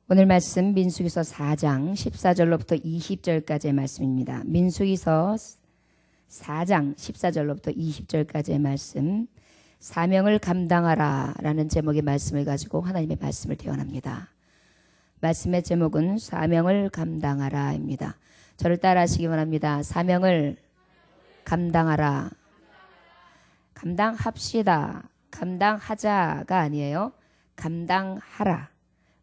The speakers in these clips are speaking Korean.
오늘 말씀 민수기서 4장 14절로부터 20절까지의 말씀입니다. 민수기서 4장 14절로부터 20절까지의 말씀, 사명을 감당하라 라는 제목의 말씀을 가지고 하나님의 말씀을 대언합니다. 말씀의 제목은 사명을 감당하라 입니다. 저를 따라 하시기 바랍니다. 사명을 감당하라. 감당합시다. 감당하자가 아니에요. 감당하라.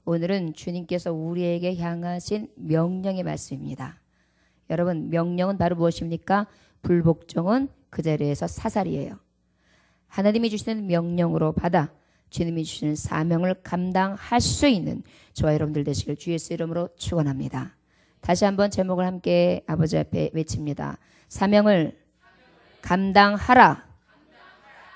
오늘은 주님께서 우리에게 향하신 명령의 말씀입니다. 여러분, 명령은 바로 무엇입니까? 불복종은 그 자리에서 사살이에요. 하나님이 주시는 명령으로 받아 주님이 주시는 사명을 감당할 수 있는 저와 여러분들 되시길 주 예수 이름으로 축원합니다. 다시 한번 제목을 함께 아버지 앞에 외칩니다. 사명을 감당하라.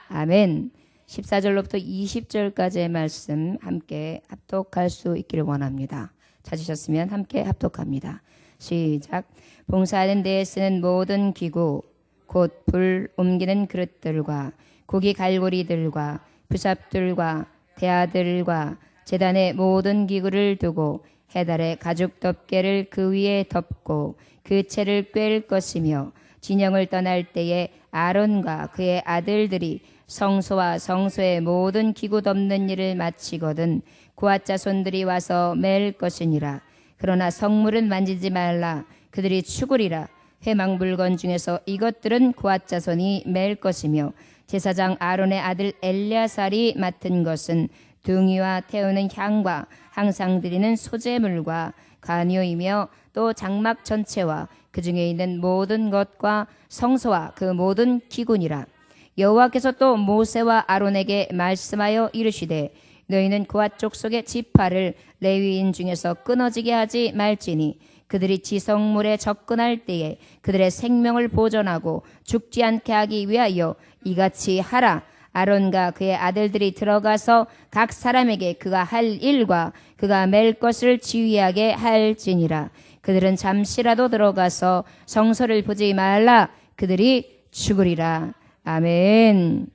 아멘. 14절로부터 20절까지의 말씀 함께 합독할 수 있기를 원합니다. 찾으셨으면 함께 합독합니다. 시작. 봉사하는 데에 쓰는 모든 기구, 곧 불 옮기는 그릇들과 고기 갈고리들과 부삽들과 대야들과 제단의 모든 기구를 두고 해달의 가죽 덮개를 그 위에 덮고 그 채를 꿰을 것이며, 진영을 떠날 때에 아론과 그의 아들들이 성소와 성소의 모든 기구 덮는 일을 마치거든 고앗 자손들이 와서 맬 것이니라. 그러나 성물은 만지지 말라. 그들이 죽으리라. 회막 물건 중에서 이것들은 고앗 자손이 맬 것이며, 제사장 아론의 아들 엘야살이 맡은 것은 등이와 태우는 향과 항상 드리는 소제물과 관요이며, 또 장막 전체와 그 중에 있는 모든 것과 성소와 그 모든 기구니라. 여호와께서 또 모세와 아론에게 말씀하여 이르시되, 너희는 고앗 족속의 지파를 레위인 중에서 끊어지게 하지 말지니, 그들이 지성물에 접근할 때에 그들의 생명을 보존하고 죽지 않게 하기 위하여 이같이 하라. 아론과 그의 아들들이 들어가서 각 사람에게 그가 할 일과 그가 맬 것을 지휘하게 할지니라. 그들은 잠시라도 들어가서 성소를 보지 말라. 그들이 죽으리라. 아멘.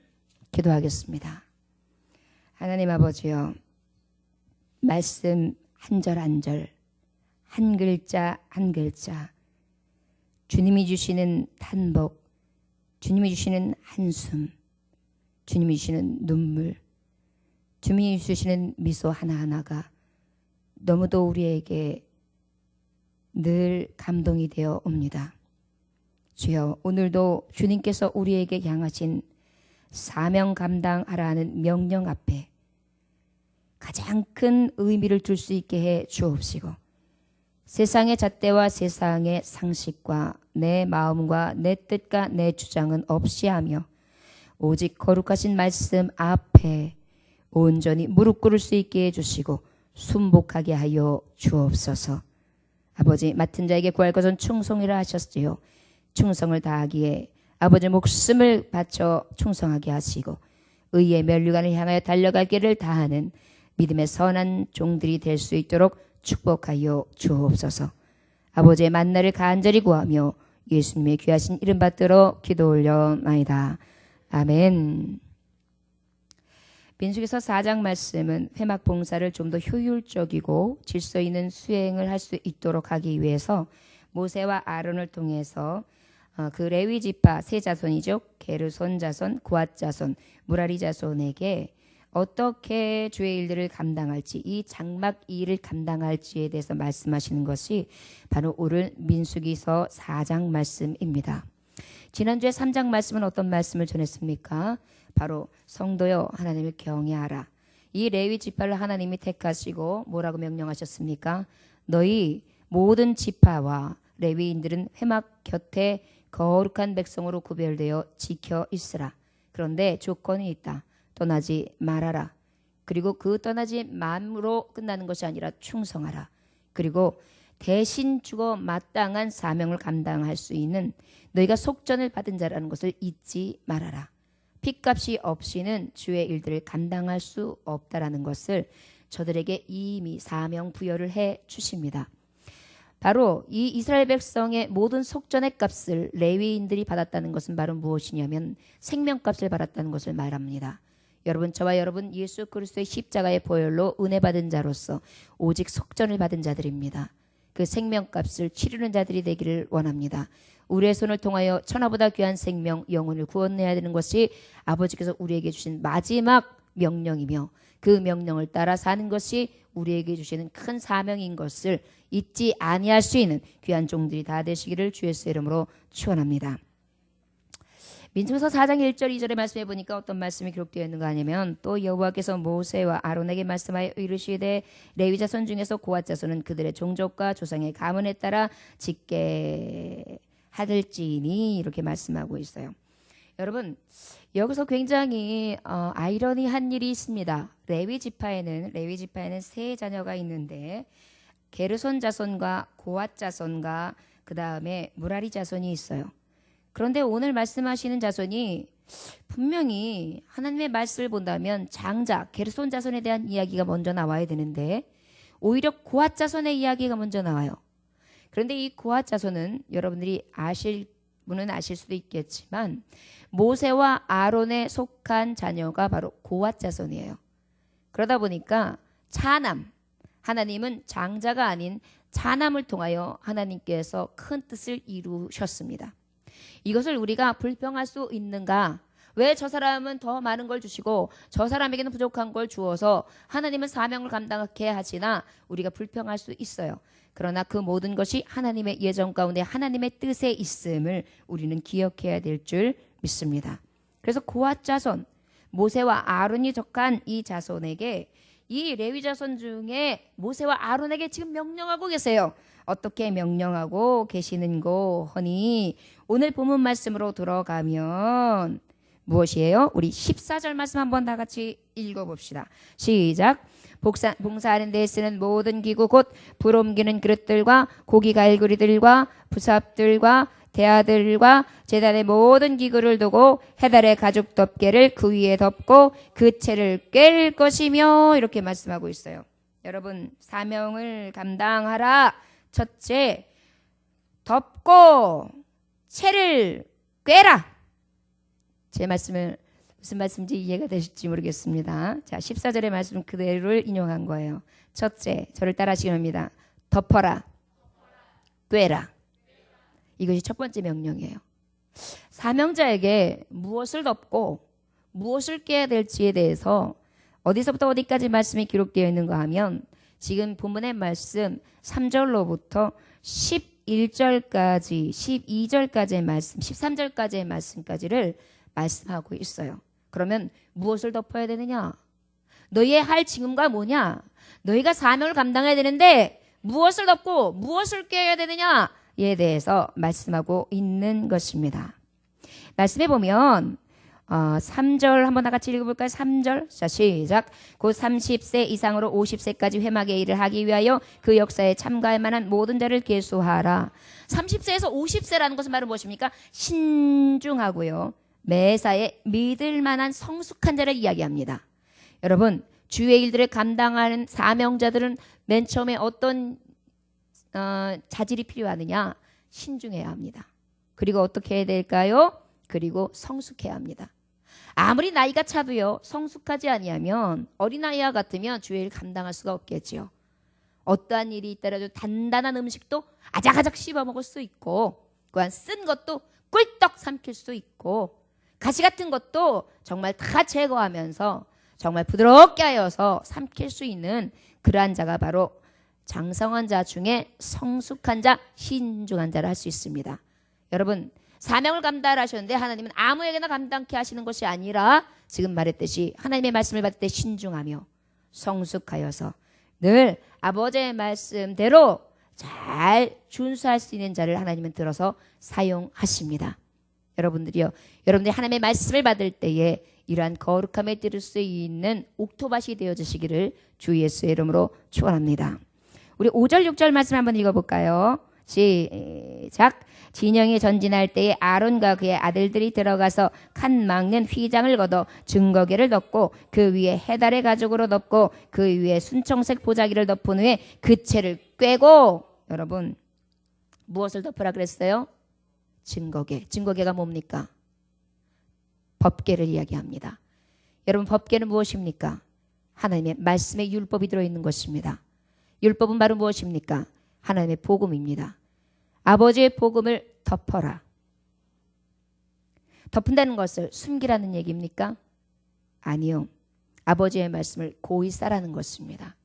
기도하겠습니다. 하나님 아버지요, 말씀 한 절 한 절, 한 글자 한 글자, 주님이 주시는 단복, 주님이 주시는 한숨, 주님이 주시는 눈물, 주님이 주시는 미소 하나하나가 너무도 우리에게 늘 감동이 되어 옵니다. 주여, 오늘도 주님께서 우리에게 향하신 사명 감당하라는 명령 앞에 가장 큰 의미를 둘 수 있게 해 주옵시고, 세상의 잣대와 세상의 상식과 내 마음과 내 뜻과 내 주장은 없이 하며 오직 거룩하신 말씀 앞에 온전히 무릎 꿇을 수 있게 해주시고 순복하게 하여 주옵소서. 아버지, 맡은 자에게 구할 것은 충성이라 하셨지요. 충성을 다하기에 아버지 목숨을 바쳐 충성하게 하시고 의의 면류관을 향하여 달려갈 길을 다하는 믿음의 선한 종들이 될 수 있도록 축복하여 주옵소서. 아버지의 만나를 간절히 구하며 예수님의 귀하신 이름 받들어 기도 올려나이다. 아멘. 민수기서 4장 말씀은 회막 봉사를 좀 더 효율적이고 질서 있는 수행을 할 수 있도록 하기 위해서 모세와 아론을 통해서 그 레위 지파 세 자손이죠. 게르손 자손, 고앗 자손, 무라리 자손에게 어떻게 주의 일들을 감당할지, 이 장막 일을 감당할지에 대해서 말씀하시는 것이 바로 오늘 민수기서 4장 말씀입니다. 지난주에 3장 말씀은 어떤 말씀을 전했습니까? 바로 성도여 하나님을 경외하라. 이 레위 지파를 하나님이 택하시고 뭐라고 명령하셨습니까? 너희 모든 지파와 레위인들은 회막 곁에 거룩한 백성으로 구별되어 지켜 있으라. 그런데 조건이 있다. 떠나지 말아라. 그리고 그 떠나지 맘으로 끝나는 것이 아니라 충성하라. 그리고 대신 주고 마땅한 사명을 감당할 수 있는 너희가 속전을 받은 자라는 것을 잊지 말아라. 핏값이 없이는 주의 일들을 감당할 수 없다라는 것을 저들에게 이미 사명 부여를 해 주십니다. 바로 이 이스라엘 백성의 모든 속전의 값을 레위인들이 받았다는 것은 바로 무엇이냐면 생명값을 받았다는 것을 말합니다. 여러분, 저와 여러분 예수 그리스도의 십자가의 보혈로 은혜 받은 자로서 오직 속전을 받은 자들입니다. 그 생명값을 치르는 자들이 되기를 원합니다. 우리의 손을 통하여 천하보다 귀한 생명, 영혼을 구원해야 되는 것이 아버지께서 우리에게 주신 마지막 명령이며, 그 명령을 따라 사는 것이 우리에게 주시는 큰 사명인 것을 잊지 아니할 수 있는 귀한 종들이 다 되시기를 주 예수의 이름으로 축원합니다. 민수기서 4장 1절 2절의 말씀해 보니까 어떤 말씀이 기록되어 있는가 하냐면, 또 여호와께서 모세와 아론에게 말씀하여 이르시되 레위 자손 중에서 고핫 자손은 그들의 종족과 조상의 가문에 따라 짓게 하들지니, 이렇게 말씀하고 있어요. 여러분, 여기서 굉장히 아이러니한 일이 있습니다. 레위 지파에는 세 자녀가 있는데 게르손 자손과 고핫 자손과 그 다음에 무라리 자손이 있어요. 그런데 오늘 말씀하시는 자손이 분명히 하나님의 말씀을 본다면 장자, 게르손 자손에 대한 이야기가 먼저 나와야 되는데 오히려 고핫 자손의 이야기가 먼저 나와요. 그런데 이 고핫 자손은 여러분들이 아실 분은 아실 수도 있겠지만 모세와 아론에 속한 자녀가 바로 고핫 자손이에요. 그러다 보니까 차남, 하나님은 장자가 아닌 차남을 통하여 하나님께서 큰 뜻을 이루셨습니다. 이것을 우리가 불평할 수 있는가? 왜 저 사람은 더 많은 걸 주시고 저 사람에게는 부족한 걸 주어서 하나님은 사명을 감당하게 하시나, 우리가 불평할 수 있어요. 그러나 그 모든 것이 하나님의 예정 가운데 하나님의 뜻에 있음을 우리는 기억해야 될 줄 믿습니다. 그래서 고핫 자손, 모세와 아론이 속한 이 자손에게, 이 레위 자손 중에 모세와 아론에게 지금 명령하고 계세요. 어떻게 명령하고 계시는고 하니, 오늘 본문 말씀으로 들어가면 무엇이에요? 우리 14절 말씀 한번 다 같이 읽어봅시다. 시작. 봉사하는 데 쓰는 모든 기구 곧 불 옮기는 그릇들과 고기 갈구리들과 부삽들과 대야들과 제단의 모든 기구를 두고 해달의 가죽 덮개를 그 위에 덮고 그 채를 꿰를 것이며, 이렇게 말씀하고 있어요. 여러분, 사명을 감당하라. 첫째, 덮고 채를 꿰라. 제 말씀을 무슨 말씀인지 이해가 되실지 모르겠습니다. 자, 14절의 말씀 그대로를 인용한 거예요. 첫째, 저를 따라 하시기 바랍니다. 덮어라, 꿰라. 이것이 첫 번째 명령이에요. 사명자에게 무엇을 덮고 무엇을 꿰야 될지에 대해서 어디서부터 어디까지 말씀이 기록되어 있는가 하면, 지금 본문의 말씀 3절로부터 11절까지 12절까지의 말씀, 13절까지의 말씀까지를 말씀하고 있어요. 그러면 무엇을 덮어야 되느냐? 너희의 할 직무가 뭐냐? 너희가 사명을 감당해야 되는데 무엇을 덮고 무엇을 꿰야 되느냐에 대해서 말씀하고 있는 것입니다. 말씀해 보면 3절 한번 다 같이 읽어볼까요? 3절. 자, 시작. 곧 30세 이상으로 50세까지 회막의 일을 하기 위하여 그 역사에 참가할 만한 모든 자를 계수하라. 30세에서 50세라는 것은 바로 무엇입니까? 신중하고요, 매사에 믿을 만한 성숙한 자를 이야기합니다. 여러분, 주의 일들을 감당하는 사명자들은 맨 처음에 어떤 자질이 필요하느냐? 신중해야 합니다. 그리고 어떻게 해야 될까요? 그리고 성숙해야 합니다. 아무리 나이가 차도요, 성숙하지 아니하면, 어린아이와 같으면 주의 일 감당할 수가 없겠지요. 어떠한 일이 있더라도 단단한 음식도 아작아작 씹어 먹을 수 있고, 또한 쓴 것도 꿀떡 삼킬 수 있고, 가시 같은 것도 정말 다 제거하면서 정말 부드럽게 하여서 삼킬 수 있는 그러한 자가 바로 장성한 자 중에 성숙한 자, 신중한 자를 할 수 있습니다. 여러분, 사명을 감당하셨는데 하나님은 아무에게나 감당케 하시는 것이 아니라, 지금 말했듯이 하나님의 말씀을 받을 때 신중하며 성숙하여서 늘 아버지의 말씀대로 잘 준수할 수 있는 자를 하나님은 들어서 사용하십니다. 여러분들이요, 여러분들이 하나님의 말씀을 받을 때에 이러한 거룩함에 들을 수 있는 옥토밭이 되어주시기를 주 예수의 이름으로 축원합니다. 우리 5절 6절 말씀 한번 읽어볼까요? 시작. 진영이 전진할 때에 아론과 그의 아들들이 들어가서 칸 막는 휘장을 걷어 증거계를 덮고 그 위에 해달의 가죽으로 덮고 그 위에 순청색 보자기를 덮은 후에 그 채를 꿰고, 여러분, 무엇을 덮으라 그랬어요? 증거계. 증거계가 뭡니까? 법계를 이야기합니다. 여러분 법궤는 무엇입니까? 하나님의 말씀의 율법이 들어있는 것입니다. 율법은 바로 무엇입니까? 하나님의 복음입니다. 아버지의 복음을 덮어라. 덮은다는 것을 숨기라는 얘기입니까? 아니요. 아버지의 말씀을 고이 싸라는 것입니다.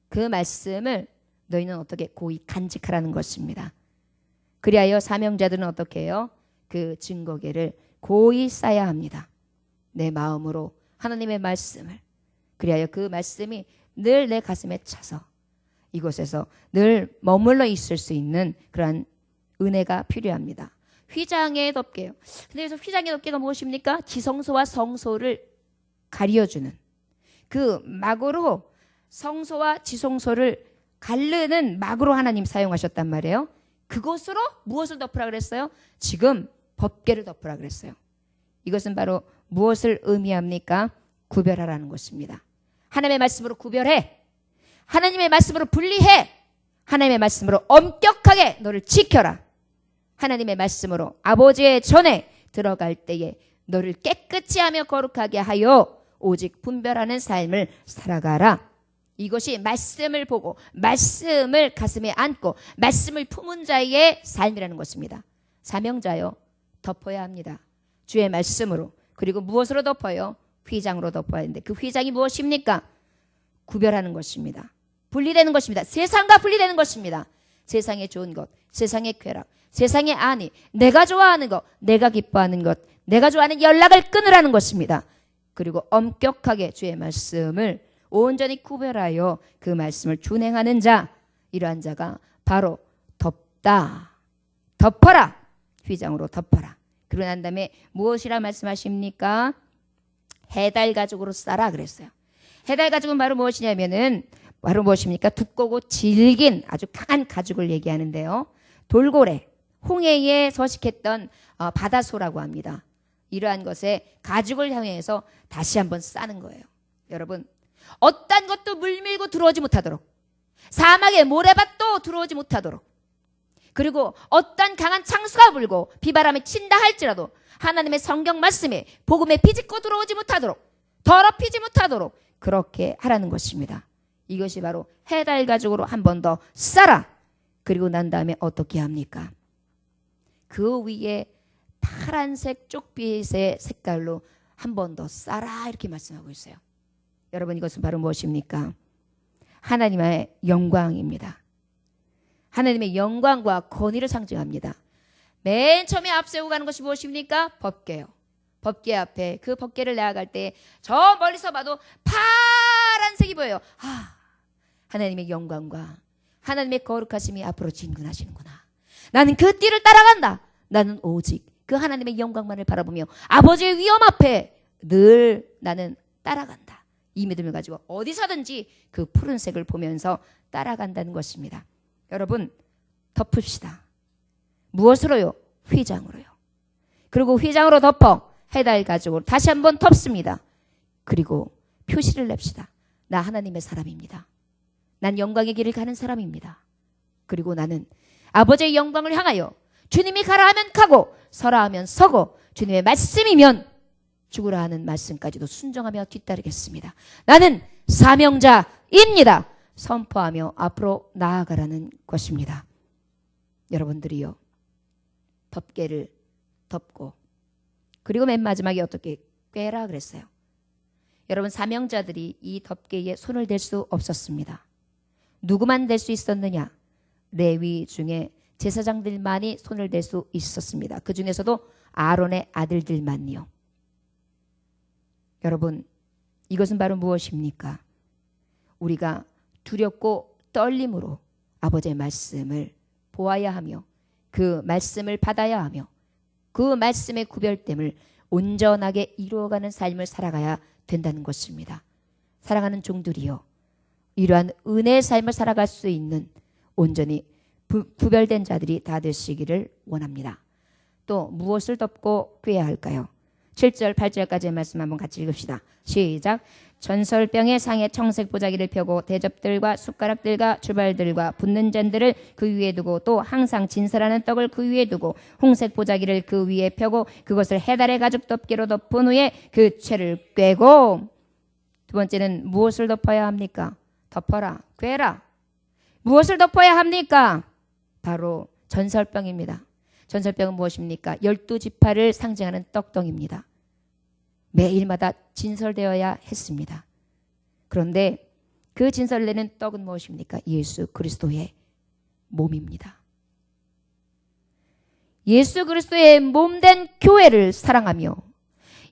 그 말씀을 너희는 어떻게 고이 간직하라는 것입니다. 그리하여 사명자들은 어떻게 해요? 그 증거궤를 고이 싸야 합니다. 내 마음으로 하나님의 말씀을. 그리하여 그 말씀이 늘 내 가슴에 차서 이곳에서 늘 머물러 있을 수 있는 그러한 은혜가 필요합니다. 휘장의 덮개요. 근데 여기서 휘장의 덮개가 무엇입니까? 지성소와 성소를 가려주는 그 막으로 성소와 지성소를 가르는 막으로 하나님 사용하셨단 말이에요. 그것으로 무엇을 덮으라 그랬어요? 지금 법궤를 덮으라 그랬어요. 이것은 바로 무엇을 의미합니까? 구별하라는 것입니다. 하나님의 말씀으로 구별해. 하나님의 말씀으로 분리해. 하나님의 말씀으로 엄격하게 너를 지켜라. 하나님의 말씀으로 아버지의 전에 들어갈 때에 너를 깨끗이 하며 거룩하게 하여 오직 분별하는 삶을 살아가라. 이것이 말씀을 보고 말씀을 가슴에 안고 말씀을 품은 자의 삶이라는 것입니다. 사명자요. 덮어야 합니다. 주의 말씀으로. 그리고 무엇으로 덮어요? 휘장으로 덮어야 하는데 그 휘장이 무엇입니까? 구별하는 것입니다. 분리되는 것입니다. 세상과 분리되는 것입니다. 세상의 좋은 것, 세상의 쾌락, 세상의 안위, 내가 좋아하는 것, 내가 기뻐하는 것, 내가 좋아하는 연락을 끊으라는 것입니다. 그리고 엄격하게 주의 말씀을 온전히 구별하여 그 말씀을 준행하는 자, 이러한 자가 바로 덮다. 덮어라. 휘장으로 덮어라. 그러고 난 다음에 무엇이라 말씀하십니까? 해달 가죽으로 싸라 그랬어요. 해달 가죽은 바로 무엇이냐면은 바로 무엇입니까? 두껍고 질긴 아주 강한 가죽을 얘기하는데요. 돌고래, 홍해에 서식했던 바다소라고 합니다. 이러한 것에 가죽을 향해서 다시 한번 싸는 거예요. 여러분, 어떤 것도 물밀고 들어오지 못하도록, 사막에 모래밭도 들어오지 못하도록, 그리고 어떤 강한 창수가 불고 비바람이 친다 할지라도 하나님의 성경 말씀에 복음에 비집고 들어오지 못하도록, 더럽히지 못하도록 그렇게 하라는 것입니다. 이것이 바로 해달 가죽으로 한 번 더 싸라. 그리고 난 다음에 어떻게 합니까? 그 위에 파란색 쪽빛의 색깔로 한 번 더 싸라 이렇게 말씀하고 있어요. 여러분, 이것은 바로 무엇입니까? 하나님의 영광입니다. 하나님의 영광과 권위를 상징합니다. 맨 처음에 앞세우고 가는 것이 무엇입니까? 법궤요. 법궤 앞에 그 법궤를 나아갈 때 저 멀리서 봐도 파란색이 보여요. 하나님의 영광과 하나님의 거룩하심이 앞으로 진군하시는구나. 나는 그 띠를 따라간다. 나는 오직 그 하나님의 영광만을 바라보며 아버지의 위엄 앞에 늘 나는 따라간다. 이 믿음을 가지고 어디서든지 그 푸른색을 보면서 따라간다는 것입니다. 여러분, 덮읍시다. 무엇으로요? 휘장으로요. 그리고 휘장으로 덮어 해달 가죽으로 다시 한번 덮습니다. 그리고 표시를 냅시다. 나 하나님의 사람입니다. 난 영광의 길을 가는 사람입니다. 그리고 나는 아버지의 영광을 향하여 주님이 가라 하면 가고 서라 하면 서고 주님의 말씀이면 죽으라 하는 말씀까지도 순종하며 뒤따르겠습니다. 나는 사명자입니다. 선포하며 앞으로 나아가라는 것입니다. 여러분들이요, 덮개를 덮고 그리고 맨 마지막에 어떻게 꿰라 그랬어요. 여러분, 사명자들이 이 덮개에 손을 댈 수 없었습니다. 누구만 댈 수 있었느냐? 레위 중에 제사장들만이 손을 댈 수 있었습니다. 그 중에서도 아론의 아들들만요. 여러분, 이것은 바로 무엇입니까? 우리가 두렵고 떨림으로 아버지의 말씀을 보아야 하며 그 말씀을 받아야 하며 그 말씀의 구별됨을 온전하게 이루어가는 삶을 살아가야 된다는 것입니다. 사랑하는 종들이여, 이러한 은혜의 삶을 살아갈 수 있는 온전히 구별된 자들이 다 되시기를 원합니다. 또 무엇을 덮고 꿰야 할까요? 7절, 8절까지의 말씀 한번 같이 읽읍시다. 시작. 전설병의 상에 청색 보자기를 펴고 대접들과 숟가락들과 주발들과 붓는 잔들을 그 위에 두고 또 항상 진설하는 떡을 그 위에 두고 홍색 보자기를 그 위에 펴고 그것을 해달의 가죽 덮개로 덮은 후에 그 채를 꿰고 두 번째는 무엇을 덮어야 합니까? 덮어라, 꿰라. 무엇을 덮어야 합니까? 바로 전설병입니다. 전설병은 무엇입니까? 12지파를 상징하는 떡덩입니다. 매일마다 진설되어야 했습니다. 그런데 그 진설되는 떡은 무엇입니까? 예수 그리스도의 몸입니다. 예수 그리스도의 몸된 교회를 사랑하며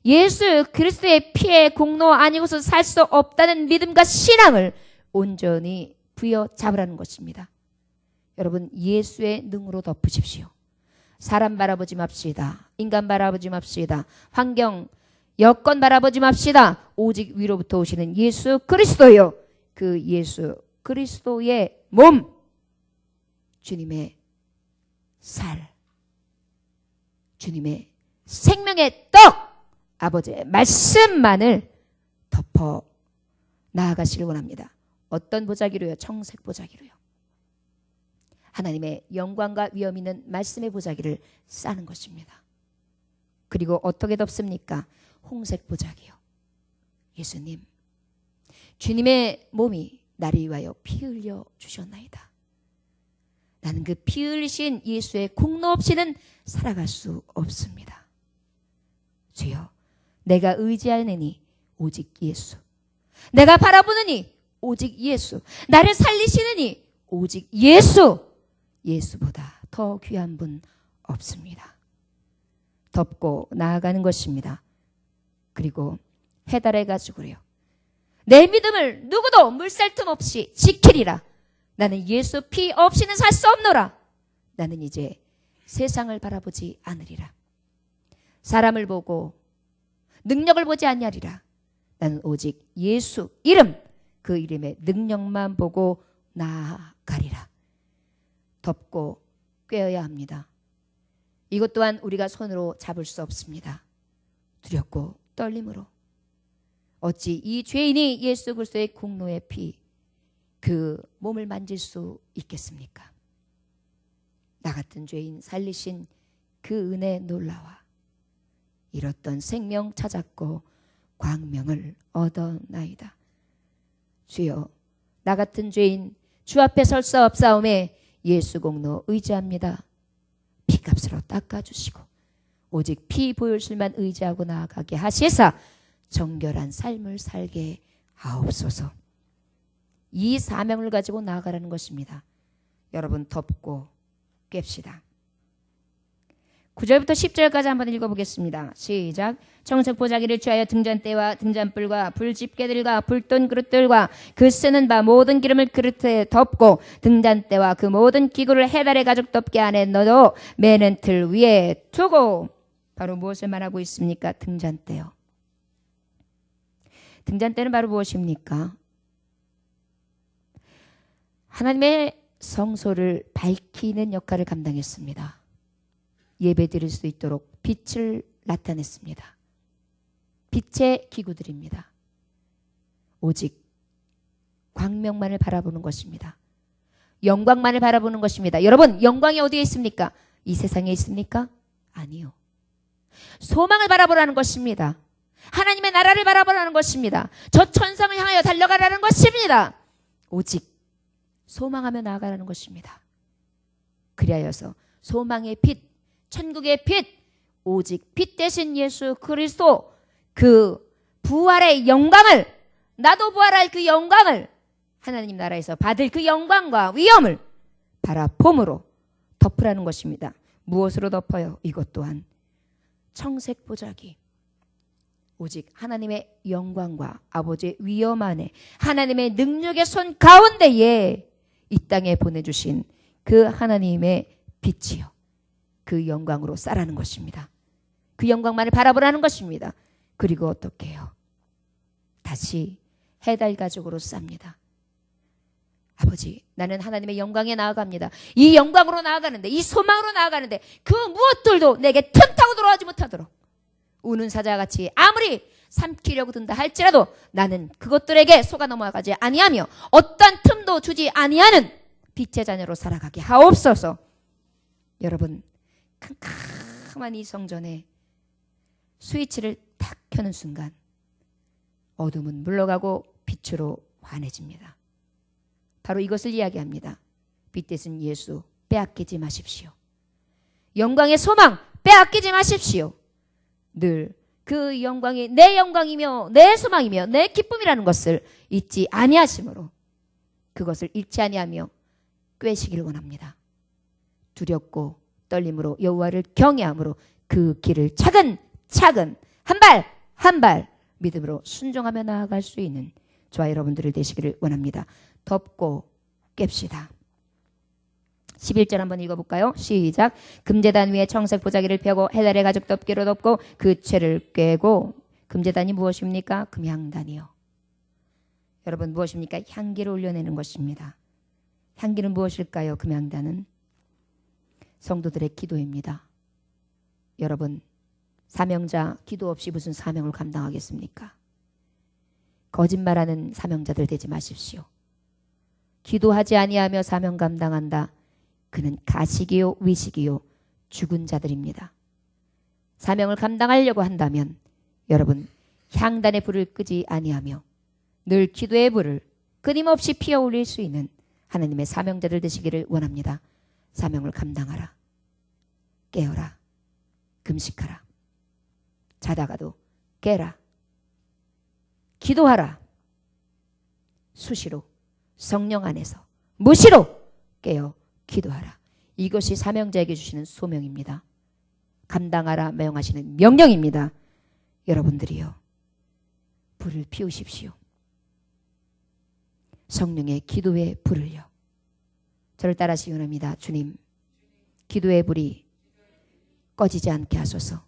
예수 그리스도의 피의 공로 아니고서 살 수 없다는 믿음과 신앙을 온전히 부여잡으라는 것입니다. 여러분, 예수의 능으로 덮으십시오. 사람 바라보지 맙시다. 인간 바라보지 맙시다. 환경, 여건 바라보지 맙시다. 오직 위로부터 오시는 예수 그리스도요. 그 예수 그리스도의 몸, 주님의 살, 주님의 생명의 떡, 아버지의 말씀만을 덮어 나아가시길 원합니다. 어떤 보자기로요? 청색 보자기로요. 하나님의 영광과 위엄 있는 말씀의 보자기를 싸는 것입니다. 그리고 어떻게 덮습니까? 홍색 보자기요. 예수님, 주님의 몸이 나를 위하여 피 흘려 주셨나이다. 나는 그 피 흘리신 예수의 공로 없이는 살아갈 수 없습니다. 주여, 내가 의지하느니 오직 예수. 내가 바라보느니 오직 예수. 나를 살리시느니 오직 예수. 예수보다 더 귀한 분 없습니다. 덮고 나아가는 것입니다. 그리고 해달의 가죽으로요. 내 믿음을 누구도 물살틈 없이 지키리라. 나는 예수 피 없이는 살 수 없노라. 나는 이제 세상을 바라보지 않으리라. 사람을 보고 능력을 보지 아니하리라. 나는 오직 예수 이름, 그 이름의 능력만 보고 나아가리라. 덮고 꿰어야 합니다. 이것 또한 우리가 손으로 잡을 수 없습니다. 두렵고 떨림으로. 어찌 이 죄인이 예수 그리스도의 공로의 피, 그 몸을 만질 수 있겠습니까? 나 같은 죄인 살리신 그 은혜 놀라와 잃었던 생명 찾았고 광명을 얻어나이다. 주여, 나 같은 죄인 주 앞에 설 수 없사오매 예수 공로 의지합니다. 피값으로 닦아주시고 오직 피 보혈술만 의지하고 나아가게 하시사 정결한 삶을 살게 하옵소서. 이 사명을 가지고 나아가라는 것입니다. 여러분, 덮고 꿰읍시다. 9절부터 10절까지 한번 읽어보겠습니다. 시작. 청색 보자기를 취하여 등잔대와 등잔불과 불집게들과 불돈 그릇들과 그 쓰는 바 모든 기름을 그릇에 덮고 등잔대와 그 모든 기구를 해달의 가죽 덮개 안에 넣어 매는 틀 위에 두고. 바로 무엇을 말하고 있습니까? 등잔대요. 등잔대는 바로 무엇입니까? 하나님의 성소를 밝히는 역할을 감당했습니다. 예배 드릴 수 있도록 빛을 나타냈습니다. 빛의 기구들입니다. 오직 광명만을 바라보는 것입니다. 영광만을 바라보는 것입니다. 여러분, 영광이 어디에 있습니까? 이 세상에 있습니까? 아니요. 소망을 바라보라는 것입니다. 하나님의 나라를 바라보라는 것입니다. 저 천성을 향하여 달려가라는 것입니다. 오직 소망하며 나아가라는 것입니다. 그리하여서 소망의 빛, 천국의 빛, 오직 빛 대신 예수 그리스도, 그 부활의 영광을, 나도 부활할 그 영광을, 하나님 나라에서 받을 그 영광과 위엄을 바라봄으로 덮으라는 것입니다. 무엇으로 덮어요? 이것 또한 청색 보자기, 오직 하나님의 영광과 아버지의 위엄 안에 하나님의 능력의 손 가운데에 이 땅에 보내주신 그 하나님의 빛이요, 그 영광으로 싸라는 것입니다. 그 영광만을 바라보라는 것입니다. 그리고 어떻게 해요? 다시 해달 가죽으로 쌉니다. 아버지, 나는 하나님의 영광에 나아갑니다. 이 영광으로 나아가는데, 이 소망으로 나아가는데 그 무엇들도 내게 틈타고 들어가지 못하도록 우는 사자같이 아무리 삼키려고 든다 할지라도 나는 그것들에게 속아 넘어가지 아니하며 어떤 틈도 주지 아니하는 빛의 자녀로 살아가게 하옵소서. 여러분, 캄캄한 이 성전에 스위치를 탁 켜는 순간 어둠은 물러가고 빛으로 환해집니다. 바로 이것을 이야기합니다. 빛 대신 예수 빼앗기지 마십시오. 영광의 소망 빼앗기지 마십시오. 늘 그 영광이 내 영광이며 내 소망이며 내 기쁨이라는 것을 잊지 아니하심으로 그것을 잃지 아니하며 꿰시기를 원합니다. 두렵고 떨림으로 여호와를 경외함으로 그 길을 차근차근 한 발 한 발 믿음으로 순종하며 나아갈 수 있는 저와 여러분들을 되시기를 원합니다. 덮고 깹시다. 11절 한번 읽어볼까요? 시작. 금제단 위에 청색 보자기를 펴고 해달의 가죽 덮개로 덮고 그 채를 꿰고. 금제단이 무엇입니까? 금향단이요. 여러분, 무엇입니까? 향기를 올려내는 것입니다. 향기는 무엇일까요? 금향단은 성도들의 기도입니다. 여러분, 사명자 기도 없이 무슨 사명을 감당하겠습니까? 거짓말하는 사명자들 되지 마십시오. 기도하지 아니하며 사명 감당한다. 그는 가식이요 위식이요 죽은 자들입니다. 사명을 감당하려고 한다면 여러분, 향단의 불을 끄지 아니하며 늘 기도의 불을 끊임없이 피어 올릴 수 있는 하나님의 사명자들 되시기를 원합니다. 사명을 감당하라. 깨어라. 금식하라. 자다가도 깨라. 기도하라. 수시로 성령 안에서 무시로 깨어 기도하라. 이것이 사명자에게 주시는 소명입니다. 감당하라 명하시는 명령입니다. 여러분들이요, 불을 피우십시오. 성령의 기도의 불을요. 저를 따라하시기 원합니다. 주님, 기도의 불이 꺼지지 않게 하소서.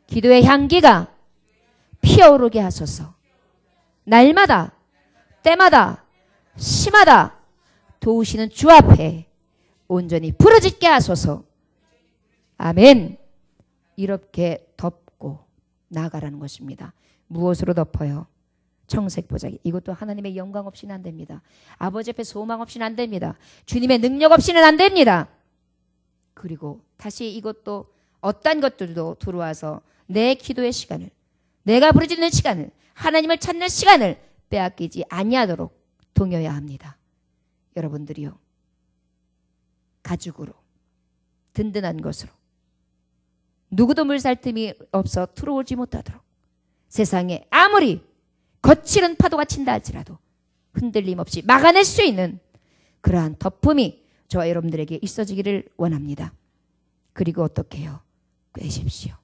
기도의 향기가 피어오르게 하소서. 날마다 때마다 시마다 도우시는 주 앞에 온전히 부르짖게 하소서. 아멘. 이렇게 덮고 나아가라는 것입니다. 무엇으로 덮어요? 청색 보자기. 이것도 하나님의 영광 없이는 안 됩니다. 아버지 앞에 소망 없이는 안 됩니다. 주님의 능력 없이는 안 됩니다. 그리고 다시 이것도 어떤 것들도 들어와서 내 기도의 시간을, 내가 부르짖는 시간을, 하나님을 찾는 시간을 빼앗기지 아니하도록 동여야 합니다. 여러분들이요, 가죽으로 든든한 것으로 누구도 물살 틈이 없어 들어오지 못하도록 세상에 아무리 거칠은 파도가 친다 할지라도 흔들림 없이 막아낼 수 있는 그러한 덮음이 저와 여러분들에게 있어지기를 원합니다. 그리고 어떻게 해요? 꿰십시오.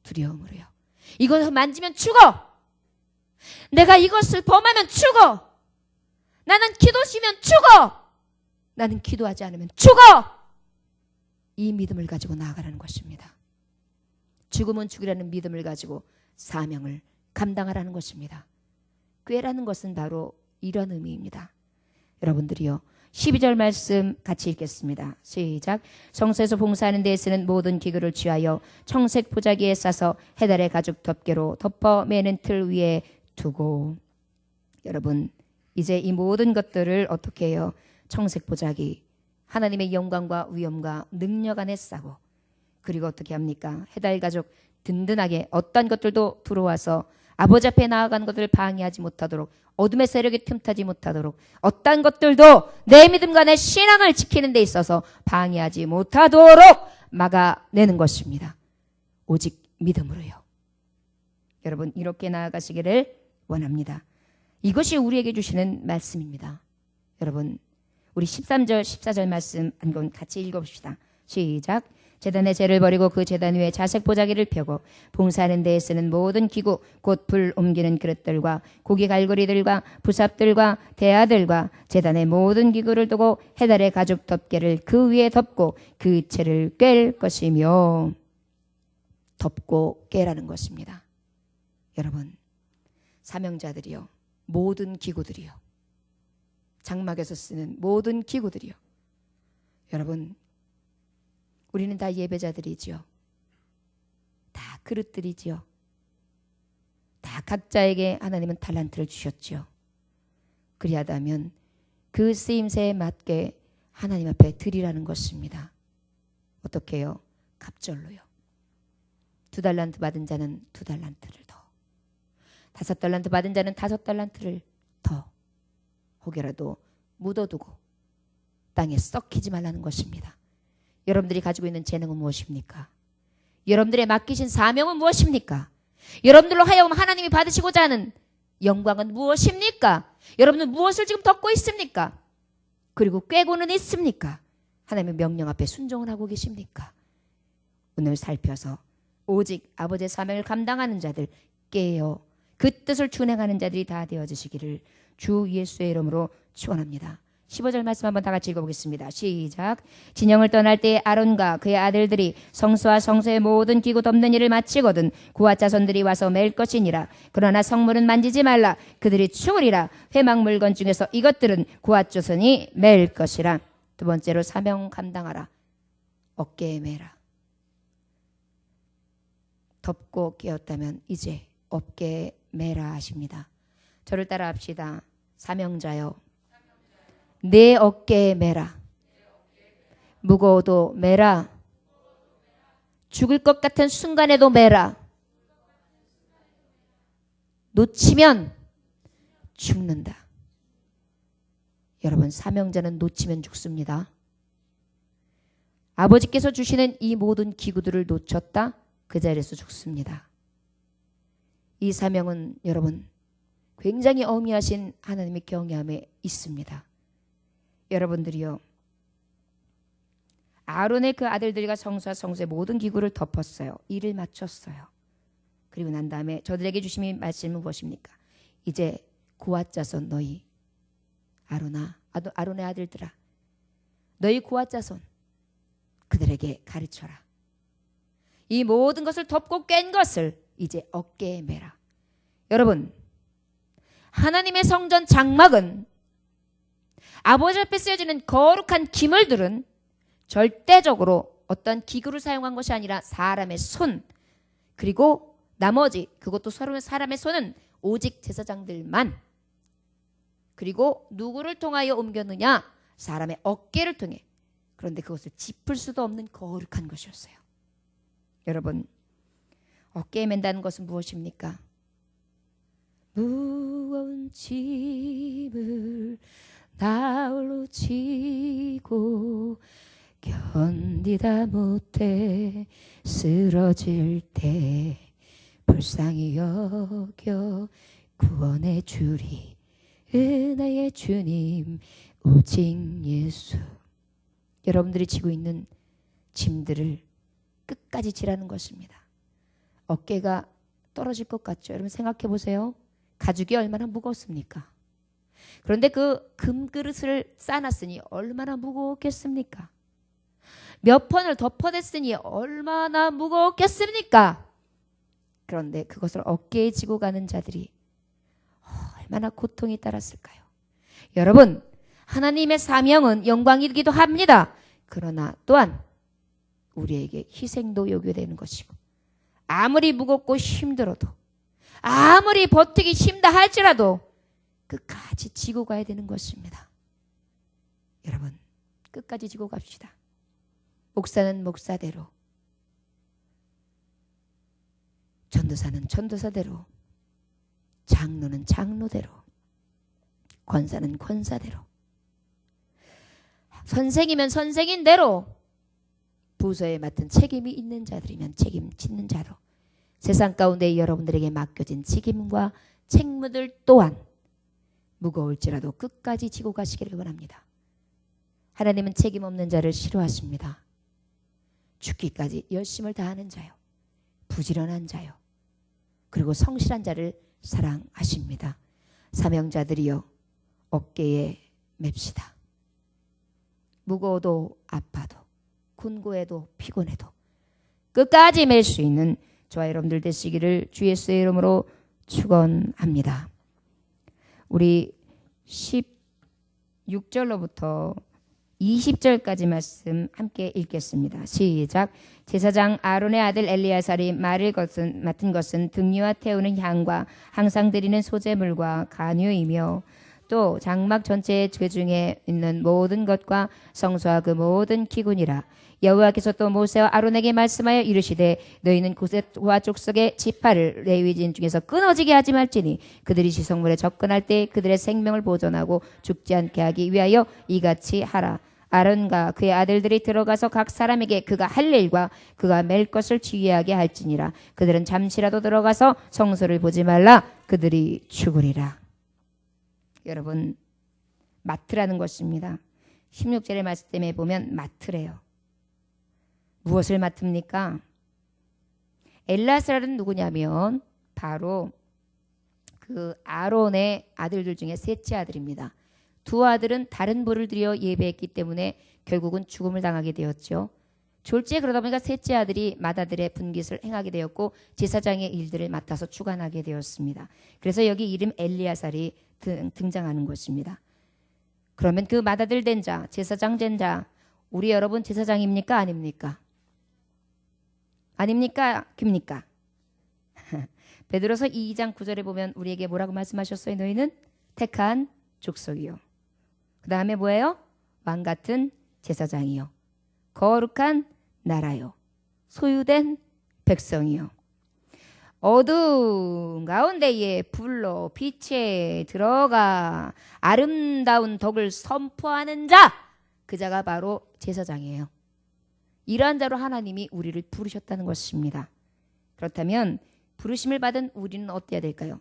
두려움으로요. 이것을 만지면 죽어. 내가 이것을 범하면 죽어. 나는 기도 쉬면 죽어. 나는 기도하지 않으면 죽어. 이 믿음을 가지고 나아가라는 것입니다. 죽으면 죽으라는 믿음을 가지고 사명을 감당하라는 것입니다. 꾀라는 것은 바로 이런 의미입니다. 여러분들이요, 12절 말씀 같이 읽겠습니다. 시작. 성소에서 봉사하는 데에 쓰는 모든 기구를 취하여 청색 보자기에 싸서 해달의 가죽 덮개로 덮어 매는 틀 위에 두고. 여러분, 이제 이 모든 것들을 어떻게 해요? 청색 보자기, 하나님의 영광과 위엄과 능력 안에 싸고, 그리고 어떻게 합니까? 해달 가죽 든든하게 어떤 것들도 들어와서 아버지 앞에 나아가는 것들을 방해하지 못하도록, 어둠의 세력이 틈타지 못하도록, 어떤 것들도 내 믿음과 내 신앙을 지키는 데 있어서 방해하지 못하도록 막아내는 것입니다. 오직 믿음으로요. 여러분, 이렇게 나아가시기를 원합니다. 이것이 우리에게 주시는 말씀입니다. 여러분, 우리 13절 14절 말씀 한번 같이 읽어봅시다. 시작. 제단의 재를 버리고 그 제단 위에 자색 보자기를 펴고 봉사하는 데에 쓰는 모든 기구 곧 불 옮기는 그릇들과 고기 갈고리들과 부삽들과 대야들과 제단의 모든 기구를 두고 해달의 가죽 덮개를 그 위에 덮고 그 채를 꿰 것이며. 덮고 꿰라는 것입니다. 여러분, 사명자들이요, 모든 기구들이요, 장막에서 쓰는 모든 기구들이요, 여러분, 우리는 다 예배자들이지요. 다 그릇들이지요. 다 각자에게 하나님은 달란트를 주셨지요. 그리하다면 그 쓰임새에 맞게 하나님 앞에 드리라는 것입니다. 어떻게 해요? 갑절로요. 2달란트 받은 자는 2달란트를 더, 5달란트 받은 자는 5달란트를 더, 혹여라도 묻어두고 땅에 썩히지 말라는 것입니다. 여러분들이 가지고 있는 재능은 무엇입니까? 여러분들의 맡기신 사명은 무엇입니까? 여러분들로 하여금 하나님이 받으시고자 하는 영광은 무엇입니까? 여러분은 무엇을 지금 덮고 있습니까? 그리고 꿰고는 있습니까? 하나님의 명령 앞에 순종을 하고 계십니까? 오늘 살펴서 오직 아버지의 사명을 감당하는 자들, 깨어 그 뜻을 준행하는 자들이 다 되어지시기를 주 예수의 이름으로 축원합니다. 15절 말씀 한번 다 같이 읽어보겠습니다. 시작. 진영을 떠날 때 아론과 그의 아들들이 성소와 성소의 모든 기구 덮는 일을 마치거든 고아 자손들이 와서 맬 것이니라. 그러나 성물은 만지지 말라. 그들이 죽으리라. 회막 물건 중에서 이것들은 고아 자손이 맬 것이라. 두 번째로 사명 감당하라. 어깨에 매라. 덮고 깨었다면 이제 어깨에 매라 하십니다. 저를 따라 합시다. 사명자여, 내 어깨에 매라. 무거워도 매라. 죽을 것 같은 순간에도 매라. 놓치면 죽는다. 여러분, 사명자는 놓치면 죽습니다. 아버지께서 주시는 이 모든 기구들을 놓쳤다? 그 자리에서 죽습니다. 이 사명은 여러분 굉장히 어미하신 하나님의 경외함에 있습니다. 여러분들이요, 아론의 그 아들들과 성소와 성소의 모든 기구를 덮었어요. 일을 마쳤어요. 그리고 난 다음에 저들에게 주신 말씀은 무엇입니까? 이제 고아자손 너희 아론의 아들들아, 너희 고아자손 그들에게 가르쳐라. 이 모든 것을 덮고 깬 것을 이제 어깨에 매라. 여러분, 하나님의 성전 장막은 아버지 앞에 쓰여지는 거룩한 기물들은 절대적으로 어떤 기구를 사용한 것이 아니라 사람의 손, 그리고 나머지 그것도 서로 사람의 손은 오직 제사장들만, 그리고 누구를 통하여 옮겼느냐? 사람의 어깨를 통해. 그런데 그것을 짚을 수도 없는 거룩한 것이었어요. 여러분, 어깨에 맨다는 것은 무엇입니까? 무거운 짐을 나홀로 지고 견디다 못해 쓰러질 때 불쌍히 여겨 구원해 주리 은혜의 주님 오직 예수. 여러분들이 지고 있는 짐들을 끝까지 지라는 것입니다. 어깨가 떨어질 것 같죠? 여러분 생각해 보세요. 가죽이 얼마나 무겁습니까? 그런데 그 금그릇을 싸놨으니 얼마나 무거웠겠습니까? 몇 번을 덮어댔으니 얼마나 무거웠겠습니까? 그런데 그것을 어깨에 지고 가는 자들이 얼마나 고통이 따랐을까요? 여러분, 하나님의 사명은 영광이기도 합니다. 그러나 또한 우리에게 희생도 요구되는 것이고, 아무리 무겁고 힘들어도, 아무리 버티기 힘다 할지라도 끝까지 지고 가야 되는 것입니다. 여러분, 끝까지 지고 갑시다. 목사는 목사대로, 전도사는 전도사대로, 장로는 장로대로, 권사는 권사대로, 선생이면 선생인대로, 부서에 맡은 책임이 있는 자들이면 책임짓는 자로 세상 가운데 여러분들에게 맡겨진 책임과 책무들 또한 무거울지라도 끝까지 지고 가시기를 원합니다. 하나님은 책임 없는 자를 싫어하십니다. 죽기까지 열심을 다하는 자요, 부지런한 자요, 그리고 성실한 자를 사랑하십니다. 사명자들이여, 어깨에 맵시다. 무거워도 아파도 곤고해도 피곤해도 끝까지 맬 수 있는 저와 여러분들 되시기를 주 예수의 이름으로 축원합니다. 우리 16절로부터 20절까지 말씀 함께 읽겠습니다. 시작. 제사장 아론의 아들 엘리야살이 맡은 것은 등유와 태우는 향과 항상 드리는 소제물과 간유이며 또 장막 전체의 그 중에 있는 모든 것과 성소와 그 모든 기구니라. 여호와께서 또 모세와 아론에게 말씀하여 이르시되 너희는 고셋과 족속의 지파를 레위진 중에서 끊어지게 하지 말지니 그들이 지성물에 접근할 때 그들의 생명을 보존하고 죽지 않게 하기 위하여 이같이 하라. 아론과 그의 아들들이 들어가서 각 사람에게 그가 할 일과 그가 맬 것을 지휘하게 할지니라. 그들은 잠시라도 들어가서 성소를 보지 말라. 그들이 죽으리라. 여러분, 맡으라는 것입니다. 16절의 말씀에 보면 맡으래요. 무엇을 맡습니까? 엘라스라는 누구냐면 바로 그 아론의 아들들 중에 셋째 아들입니다. 두 아들은 다른 부를 들여 예배했기 때문에 결국은 죽음을 당하게 되었죠. 졸지에 그러다 보니까 셋째 아들이 맏아들의 분깃을 행하게 되었고 제사장의 일들을 맡아서 주관하게 되었습니다. 그래서 여기 이름 엘리야살이 등장하는 것입니다. 그러면 그 맏아들 된 자, 제사장 된 자, 우리 여러분 제사장입니까? 아닙니까? 아닙니까? 깁니까? 베드로서 2장 9절에 보면 우리에게 뭐라고 말씀하셨어요? 너희는 택한 족속이요. 그 다음에 뭐예요? 왕 같은 제사장이요. 거룩한 나라요. 소유된 백성이요. 어두운 가운데에 불로 빛에 들어가 아름다운 덕을 선포하는 자, 그 자가 바로 제사장이에요. 이러한 자로 하나님이 우리를 부르셨다는 것입니다. 그렇다면 부르심을 받은 우리는 어때야 될까요?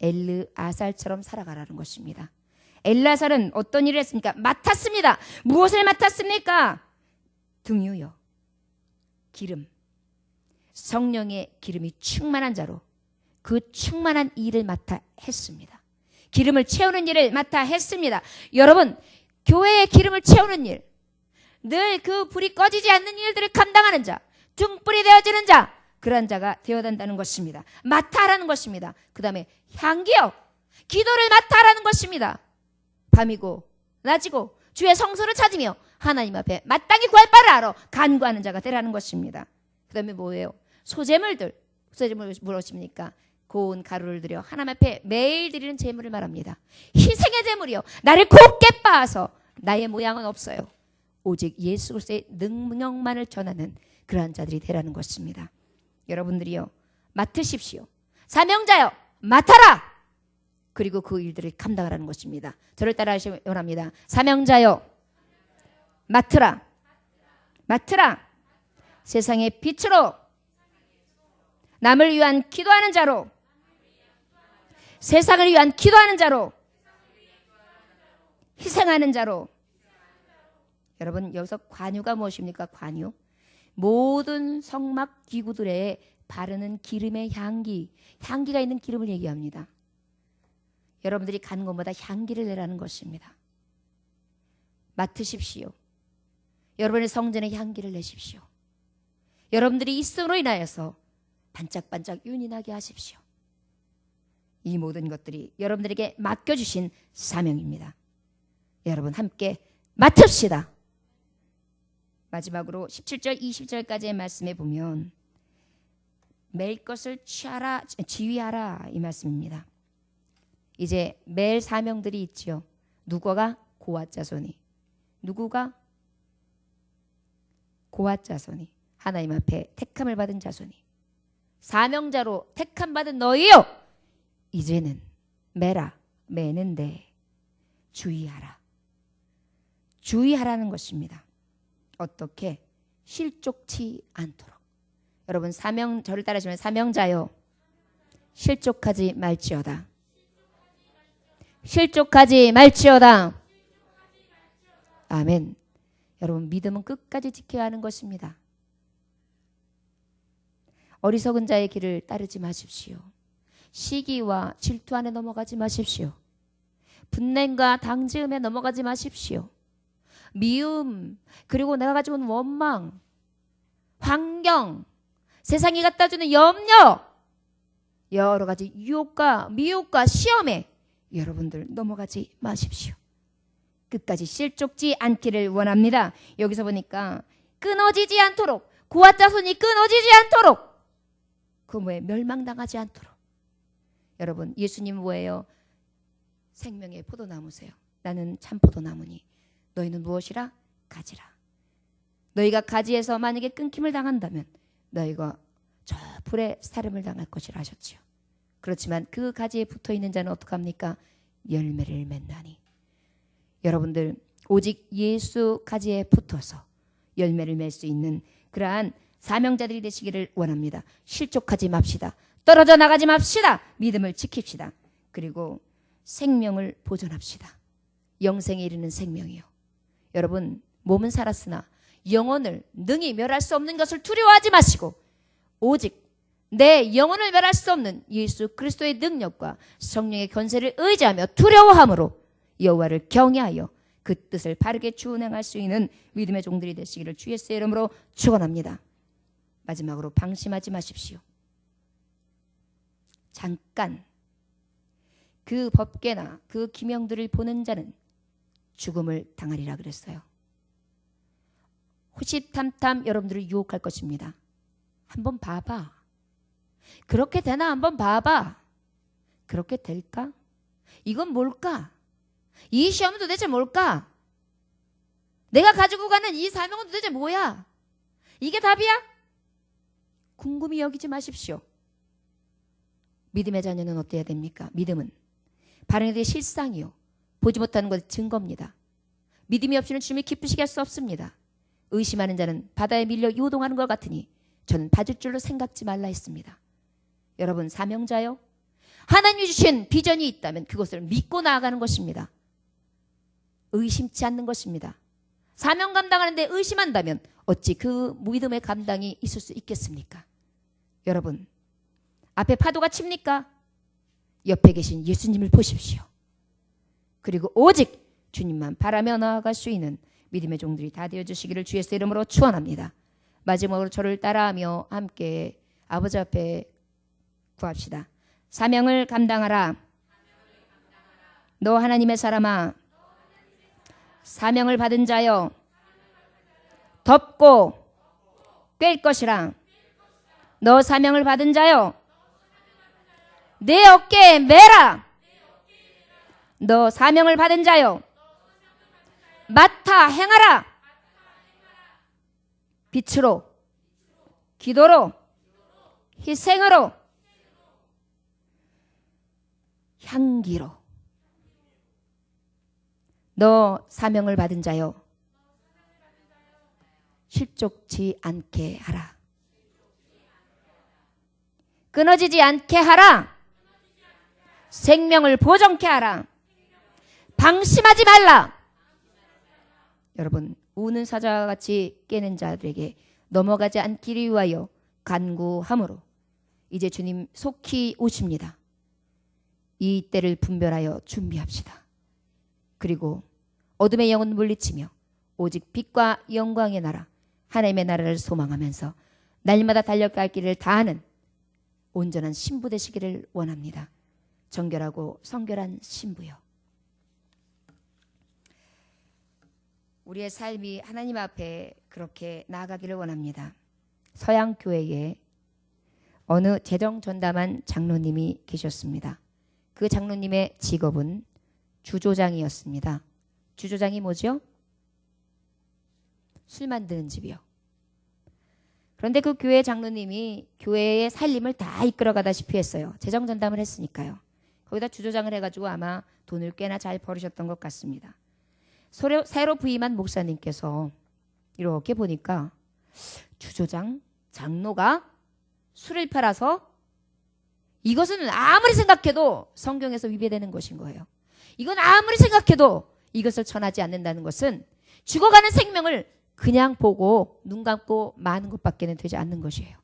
엘르아살처럼 살아가라는 것입니다. 엘르아살은 어떤 일을 했습니까? 맡았습니다. 무엇을 맡았습니까? 등유요. 기름. 성령의 기름이 충만한 자로 그 충만한 일을 맡아 했습니다. 기름을 채우는 일을 맡아 했습니다. 여러분, 교회의 기름을 채우는 일, 늘 그 불이 꺼지지 않는 일들을 감당하는 자, 등불이 되어지는 자, 그런 자가 되어야 된다는 것입니다. 맡아라는 것입니다. 그 다음에 향기요. 기도를 맡아라는 것입니다. 밤이고 낮이고 주의 성소를 찾으며 하나님 앞에 마땅히 구할 바를 알아 간구하는 자가 되라는 것입니다. 그 다음에 뭐예요? 소제물들. 소제물 무엇입니까? 고운 가루를 들여 하나님 앞에 매일 드리는 제물을 말합니다. 희생의 제물이요. 나를 곱게 빻아서 나의 모양은 없어요. 오직 예수 그리스도의 능력만을 전하는 그러한 자들이 되라는 것입니다. 여러분들이요. 맡으십시오. 사명자요. 맡아라. 그리고 그 일들을 감당하라는 것입니다. 저를 따라 하시기 원합니다. 사명자요. 맡으라. 맡으라. 세상의 빛으로 남을 위한 기도하는 자로 세상을 위한 기도하는 자로 희생하는 자로. 여러분, 여기서 관유가 무엇입니까? 관유. 모든 성막 기구들에 바르는 기름의 향기, 향기가 있는 기름을 얘기합니다. 여러분들이 가는 곳마다 향기를 내라는 것입니다. 맡으십시오. 여러분의 성전에 향기를 내십시오. 여러분들이 있음으로 인하여서 반짝반짝 윤이 나게 하십시오. 이 모든 것들이 여러분들에게 맡겨주신 사명입니다. 여러분 함께 맡읍시다. 마지막으로 17절 20절까지의 말씀에 보면 맬 것을 취하라, 지휘하라 이 말씀입니다. 이제 맬 사명들이 있지요. 누구가? 고앗 자손이. 누구가? 고앗 자손이. 하나님 앞에 택함을 받은 자손이. 사명자로 택함 받은 너희요. 이제는 매라. 매는데 주의하라. 주의하라는 것입니다. 어떻게? 실족치 않도록. 여러분 저를 따라하시면 사명자요. 실족하지 말지어다. 실족하지 말지어다. 아멘. 여러분 믿음은 끝까지 지켜야 하는 것입니다. 어리석은 자의 길을 따르지 마십시오. 시기와 질투 안에 넘어가지 마십시오. 분냄과 당지음에 넘어가지 마십시오. 미움, 그리고 내가 가지고 있는 원망, 환경, 세상이 갖다 주는 염려, 여러 가지 유혹과 미혹과 시험에 여러분들 넘어가지 마십시오. 끝까지 실족지 않기를 원합니다. 여기서 보니까 끊어지지 않도록, 그와 자손이 끊어지지 않도록, 그 뭐에 멸망당하지 않도록. 여러분, 예수님은 뭐예요? 생명의 포도나무세요. 나는 참 포도나무니 너희는 무엇이라? 가지라. 너희가 가지에서 만약에 끊김을 당한다면 너희가 저 불에 사름을 당할 것이라 하셨지요. 그렇지만 그 가지에 붙어있는 자는 어떡합니까? 열매를 맺나니. 여러분들 오직 예수 가지에 붙어서 열매를 맺을 수 있는 그러한 사명자들이 되시기를 원합니다. 실족하지 맙시다. 떨어져 나가지 맙시다. 믿음을 지킵시다. 그리고 생명을 보존합시다. 영생에 이르는 생명이요. 여러분, 몸은 살았으나 영혼을 능히 멸할 수 없는 것을 두려워하지 마시고 오직 내 영혼을 멸할 수 없는 예수 그리스도의 능력과 성령의 권세를 의지하며 두려워함으로 여호와를 경외하여 그 뜻을 바르게 준행할 수 있는 믿음의 종들이 되시기를 주 예수의 이름으로 축원합니다. 마지막으로 방심하지 마십시오. 잠깐 그 법궤나 그 기명들을 보는 자는 죽음을 당하리라 그랬어요. 호시탐탐 여러분들을 유혹할 것입니다. 한번 봐봐. 그렇게 되나 한번 봐봐. 그렇게 될까? 이건 뭘까? 이 시험은 도대체 뭘까? 내가 가지고 가는 이 사명은 도대체 뭐야? 이게 답이야? 궁금히 여기지 마십시오. 믿음의 자녀는 어때야 됩니까? 믿음은 바른 이들의 실상이요 보지 못하는 것의 증거입니다. 믿음이 없이는 주님을 기쁘시게 할 수 없습니다. 의심하는 자는 바다에 밀려 요동하는 것 같으니 저는 받을 줄로 생각지 말라 했습니다. 여러분, 사명자요, 하나님이 주신 비전이 있다면 그것을 믿고 나아가는 것입니다. 의심치 않는 것입니다. 사명 감당하는데 의심한다면 어찌 그 믿음의 감당이 있을 수 있겠습니까? 여러분, 앞에 파도가 칩니까? 옆에 계신 예수님을 보십시오. 그리고 오직 주님만 바라며 나아갈 수 있는 믿음의 종들이 다 되어주시기를 주 예수의 이름으로 축원합니다. 마지막으로 저를 따라하며 함께 아버지 앞에 구합시다. 사명을 감당하라. 너 하나님의 사람아, 사명을 받은 자여, 덮고 꿰일 것이라. 너 사명을 받은 자여, 내 어깨에 매라. 너 사명을 받은 자여, 맡아 행하라. 빛으로, 기도로, 희생으로, 향기로. 너 사명을 받은 자여, 실족치 않게 하라. 끊어지지 않게 하라. 생명을 보존케 하라. 방심하지 말라. 여러분, 우는 사자와 같이 깨는 자들에게 넘어가지 않기를 위하여 간구함으로 이제 주님 속히 오십니다. 이 때를 분별하여 준비합시다. 그리고 어둠의 영은 물리치며 오직 빛과 영광의 나라, 하나님의 나라를 소망하면서 날마다 달려갈 길을 다하는 온전한 신부 되시기를 원합니다. 정결하고 성결한 신부요. 우리의 삶이 하나님 앞에 그렇게 나아가기를 원합니다. 서양교회에 어느 재정전담한 장로님이 계셨습니다. 그 장로님의 직업은 주조장이었습니다. 주조장이 뭐죠? 술 만드는 집이요. 그런데 그 교회 장로님이 교회의 살림을 다 이끌어가다시피 했어요. 재정전담을 했으니까요. 거기다 주조장을 해가지고 아마 돈을 꽤나 잘 벌으셨던 것 같습니다. 새로 부임한 목사님께서 이렇게 보니까 주조장, 장로가 술을 팔아서 이것은 아무리 생각해도 성경에서 위배되는 것인 거예요. 이건 아무리 생각해도 이것을 전하지 않는다는 것은 죽어가는 생명을 그냥 보고 눈 감고 마는 것밖에는 되지 않는 것이에요.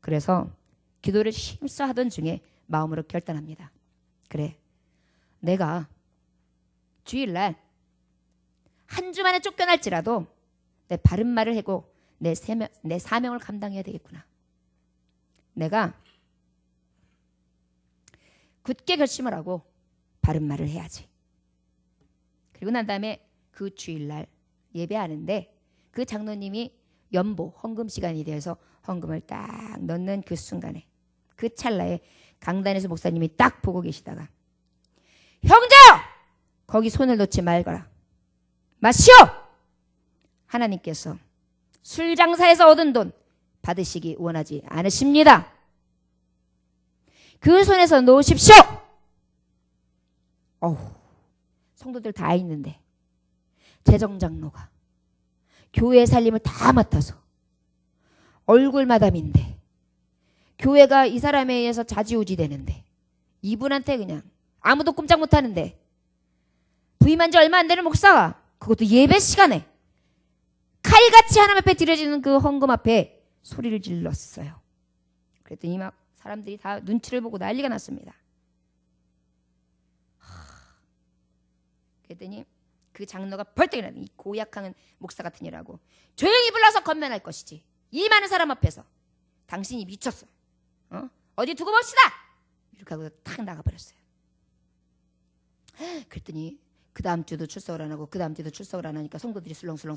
그래서 기도를 힘써 하던 중에 마음으로 결단합니다. 그래, 내가 주일날 한 주 만에 쫓겨날지라도 내 바른 말을 하고 내 사명을 감당해야 되겠구나. 내가 굳게 결심을 하고 바른 말을 해야지. 그리고 난 다음에 그 주일날 예배하는데 그 장로님이 연보 헌금 시간이 되어서 헌금을 딱 넣는 그 순간에 그 찰나에 강단에서 목사님이 딱 보고 계시다가 형제여! 거기 손을 놓지 말거라. 마시오! 하나님께서 술 장사에서 얻은 돈 받으시기 원하지 않으십니다. 그 손에서 놓으십시오. 어후, 성도들 다 있는데 재정장로가 교회 살림을 다 맡아서 얼굴 마담인데 교회가 이 사람에 의해서 좌지우지 되는데 이분한테 그냥 아무도 꼼짝 못하는데 부임한 지 얼마 안 되는 목사가 그것도 예배 시간에 칼같이 하나님 앞에 드려지는 그 헌금 앞에 소리를 질렀어요. 그랬더니 막 사람들이 다 눈치를 보고 난리가 났습니다. 그랬더니 그 장로가 벌떡 일어나더니 이 고약한 목사 같은 이라고 조용히 불러서 건면할 것이지 이 많은 사람 앞에서 당신이 미쳤어. 어디 두고 봅시다. 이렇게 하고 탁 나가버렸어요. 그랬더니 그 다음 주도 출석을 안 하고 그 다음 주도 출석을 안 하니까 성도들이 술렁술렁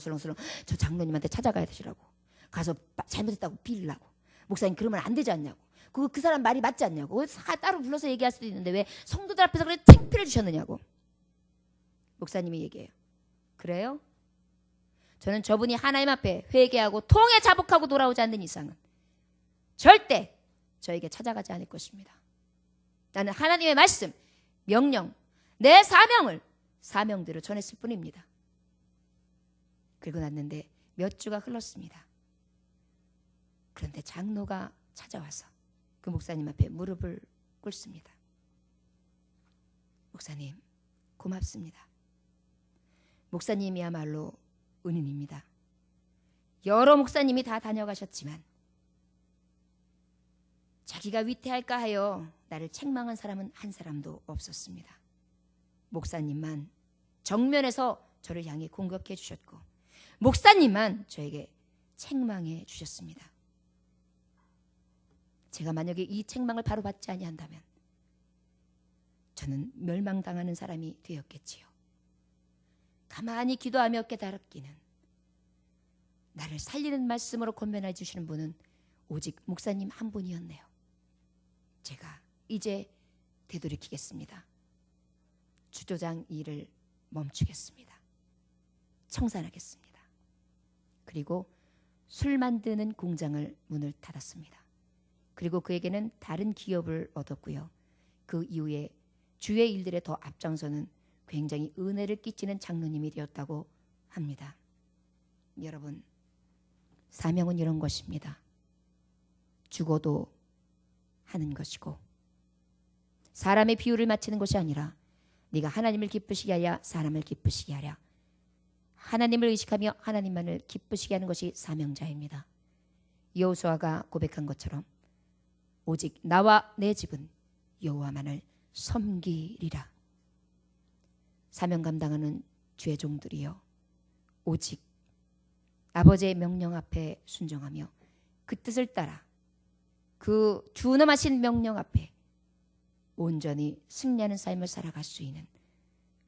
저 장로님한테 찾아가야 되시라고 가서 잘못했다고 빌라고 목사님 그러면 안 되지 않냐고 그 사람 말이 맞지 않냐고 따로 불러서 얘기할 수도 있는데 왜 성도들 앞에서 그래 창피를 주셨느냐고 목사님이 얘기해요. 그래요? 저는 저분이 하나님 앞에 회개하고 통에 자복하고 돌아오지 않는 이상은 절대 저에게 찾아가지 않을 것입니다. 나는 하나님의 말씀, 명령, 내 사명대로 전했을 뿐입니다. 그리고 났는데 몇 주가 흘렀습니다. 그런데 장로가 찾아와서 그 목사님 앞에 무릎을 꿇습니다. 목사님, 고맙습니다. 목사님이야말로 은인입니다. 여러 목사님이 다 다녀가셨지만 자기가 위태할까 하여 나를 책망한 사람은 한 사람도 없었습니다. 목사님만 정면에서 저를 향해 공격해 주셨고 목사님만 저에게 책망해 주셨습니다. 제가 만약에 이 책망을 바로 받지 아니한다면 저는 멸망당하는 사람이 되었겠지요. 가만히 기도하며 깨달았기는 나를 살리는 말씀으로 권면해 주시는 분은 오직 목사님 한 분이었네요. 제가 이제 되돌이키겠습니다. 주조장 일을 멈추겠습니다. 청산하겠습니다. 그리고 술 만드는 공장을 문을 닫았습니다. 그리고 그에게는 다른 기업을 얻었고요. 그 이후에 주의 일들에 더 앞장서는 굉장히 은혜를 끼치는 장로님이 되었다고 합니다. 여러분, 사명은 이런 것입니다. 죽어도 하는 것이고 사람의 비유를 맞추는 것이 아니라 네가 하나님을 기쁘시게 하여 사람을 기쁘시게 하랴. 하나님을 의식하며 하나님만을 기쁘시게 하는 것이 사명자입니다. 여호수아가 고백한 것처럼 오직 나와 내 집은 여호와만을 섬기리라. 사명 감당하는 주의 종들이여 오직 아버지의 명령 앞에 순종하며 그 뜻을 따라 그 준엄하신 명령 앞에 온전히 승리하는 삶을 살아갈 수 있는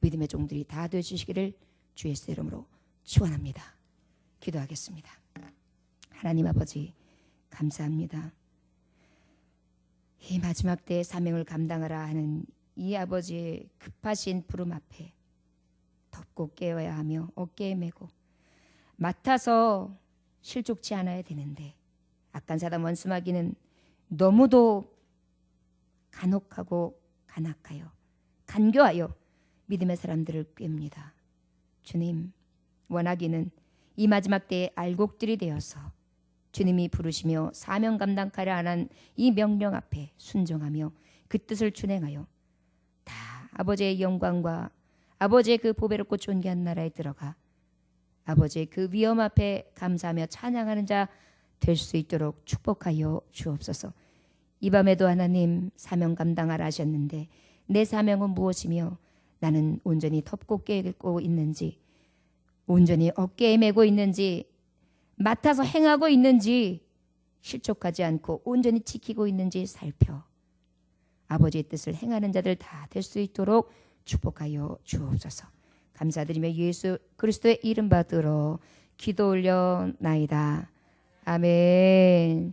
믿음의 종들이 다 되어주시기를 주의 이름으로 축원합니다. 기도하겠습니다. 하나님 아버지 감사합니다. 이 마지막 때의 사명을 감당하라 하는 이 아버지의 급하신 부름 앞에 덮고 깨어야 하며 어깨에 메고 맡아서 실족치 않아야 되는데 악간사단 원수마귀는 너무도 간혹하고 간악하여 간교하여 믿음의 사람들을 꿰입니다. 주님, 원하기는 이 마지막 때에 알곡들이 되어서 주님이 부르시며 사명 감당하려 하는 이 명령 앞에 순종하며 그 뜻을 준행하여 다 아버지의 영광과 아버지의 그 보배롭고 존귀한 나라에 들어가 아버지의 그 위엄 앞에 감사하며 찬양하는 자 될 수 있도록 축복하여 주옵소서. 이 밤에도 하나님 사명 감당하라 하셨는데 내 사명은 무엇이며 나는 온전히 덮고 깨고 있는지 온전히 어깨에 메고 있는지 맡아서 행하고 있는지 실족하지 않고 온전히 지키고 있는지 살펴 아버지의 뜻을 행하는 자들 다 될 수 있도록 축복하여 주옵소서. 감사드리며 예수 그리스도의 이름 받들어 기도 올려나이다. 아멘.